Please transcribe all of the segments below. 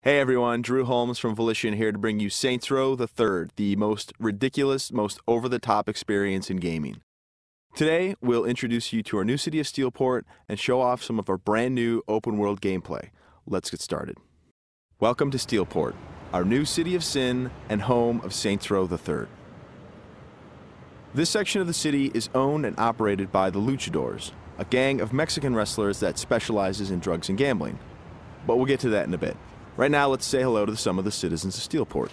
Hey everyone, Drew Holmes from Volition here to bring you Saints Row the Third, the most ridiculous, most over-the-top experience in gaming. Today, we'll introduce you to our new city of Steelport and show off some of our brand new open-world gameplay. Let's get started. Welcome to Steelport, our new city of sin and home of Saints Row the Third. This section of the city is owned and operated by the Luchadors, a gang of Mexican wrestlers that specializes in drugs and gambling. But we'll get to that in a bit. Right now, let's say hello to some of the citizens of Steelport.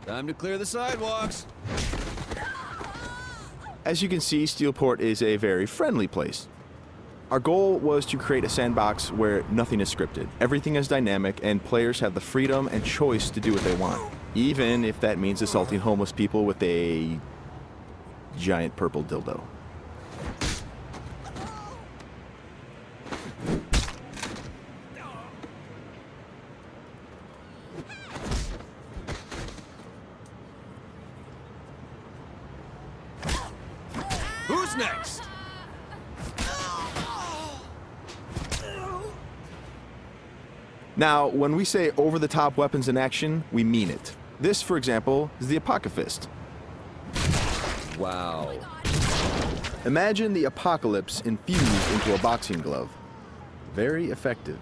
Time to clear the sidewalks. As you can see, Steelport is a very friendly place. Our goal was to create a sandbox where nothing is scripted. Everything is dynamic, and players have the freedom and choice to do what they want, even if that means assaulting homeless people with a giant purple dildo. Who's next? Now, when we say over-the-top weapons in action, we mean it. This, for example, is the Apocafist. Wow. Imagine the apocalypse infused into a boxing glove. Very effective.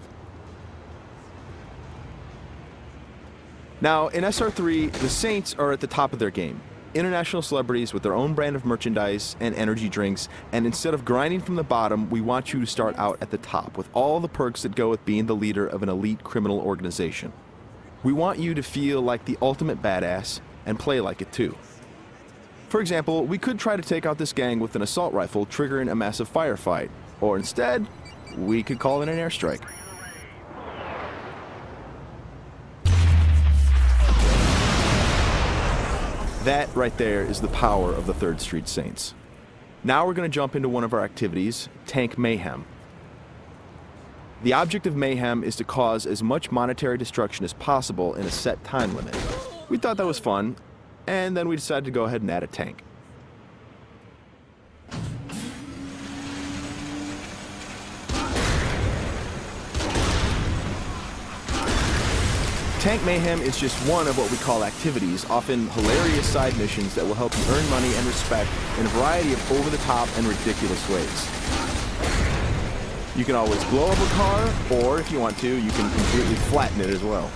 Now, in SR3, the Saints are at the top of their game. International celebrities with their own brand of merchandise and energy drinks, and instead of grinding from the bottom, we want you to start out at the top with all the perks that go with being the leader of an elite criminal organization. We want you to feel like the ultimate badass and play like it too. For example, we could try to take out this gang with an assault rifle, triggering a massive firefight. Or instead, we could call in an airstrike. That right there is the power of the 3rd Street Saints. Now we're going to jump into one of our activities, Tank Mayhem. The object of Mayhem is to cause as much monetary destruction as possible in a set time limit. We thought that was fun, and then we decided to go ahead and add a tank. Tank Mayhem is just one of what we call activities, often hilarious side missions that will help you earn money and respect in a variety of over-the-top and ridiculous ways. You can always blow up a car, or if you want to, you can completely flatten it as well.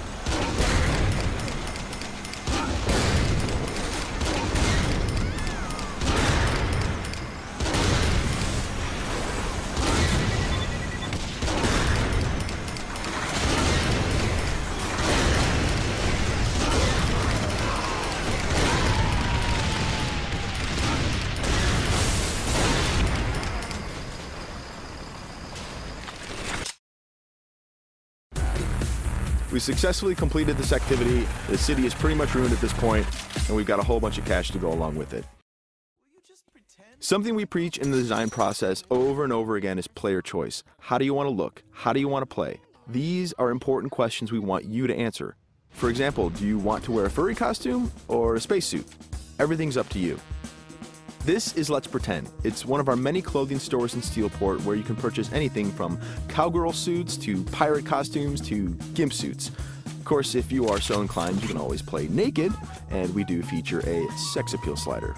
We successfully completed this activity. The city is pretty much ruined at this point, and we've got a whole bunch of cash to go along with it. Something we preach in the design process over and over again is player choice. How do you want to look? How do you want to play? These are important questions we want you to answer. For example, do you want to wear a furry costume or a spacesuit? Everything's up to you. This is Let's Pretend. It's one of our many clothing stores in Steelport where you can purchase anything from cowgirl suits to pirate costumes to gimp suits. Of course, if you are so inclined, you can always play naked, and we do feature a sex appeal slider.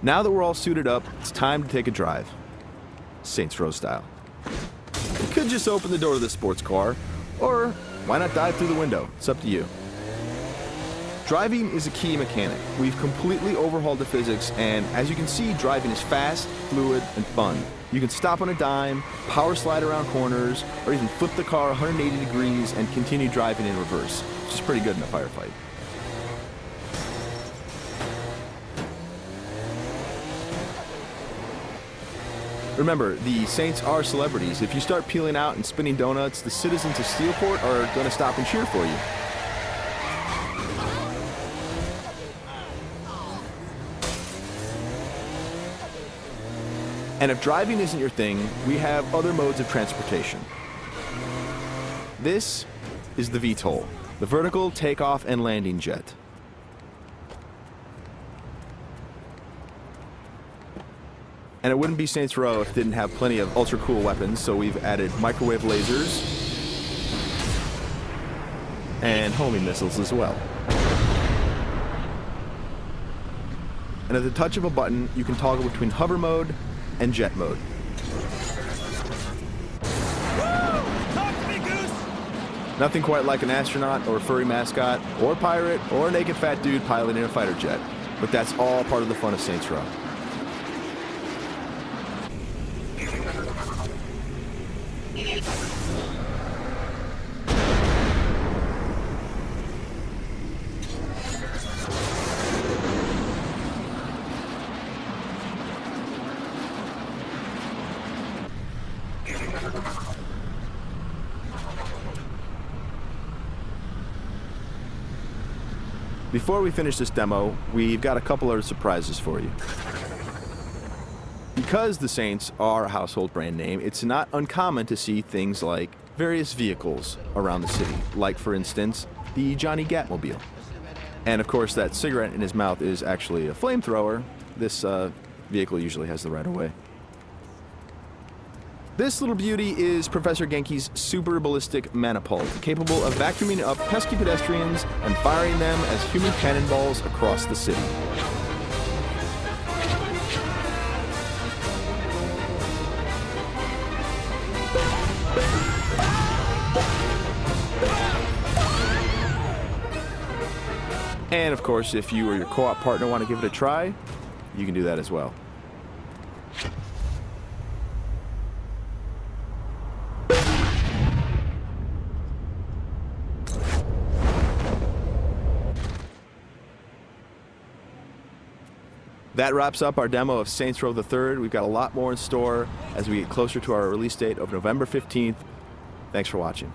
Now that we're all suited up, it's time to take a drive. Saints Row style. You could just open the door to the sports car, or why not dive through the window? It's up to you. Driving is a key mechanic. We've completely overhauled the physics, and as you can see, driving is fast, fluid, and fun. You can stop on a dime, power slide around corners, or even flip the car 180 degrees and continue driving in reverse, which is pretty good in a firefight. Remember, the Saints are celebrities. If you start peeling out and spinning donuts, the citizens of Steelport are going to stop and cheer for you. And if driving isn't your thing, we have other modes of transportation. This is the VTOL. the vertical takeoff and landing jet. And it wouldn't be Saints Row if it didn't have plenty of ultra cool weapons, so we've added microwave lasers and homing missiles as well. And at the touch of a button, you can toggle between hover mode and jet mode. Talk to me, Goose! Nothing quite like an astronaut or a furry mascot or pirate or a naked fat dude piloting a fighter jet, but that's all part of the fun of Saints Row. Before we finish this demo, we've got a couple other surprises for you. Because the Saints are a household brand name, it's not uncommon to see things like various vehicles around the city, like, for instance, the Johnny Gatmobile. And of course, that cigarette in his mouth is actually a flamethrower. This vehicle usually has the right of way. This little beauty is Professor Genki's super ballistic manipult, capable of vacuuming up pesky pedestrians and firing them as human cannonballs across the city. And of course, if you or your co-op partner want to give it a try, you can do that as well. That wraps up our demo of Saints Row the Third. We've got a lot more in store as we get closer to our release date of November 15th. Thanks for watching.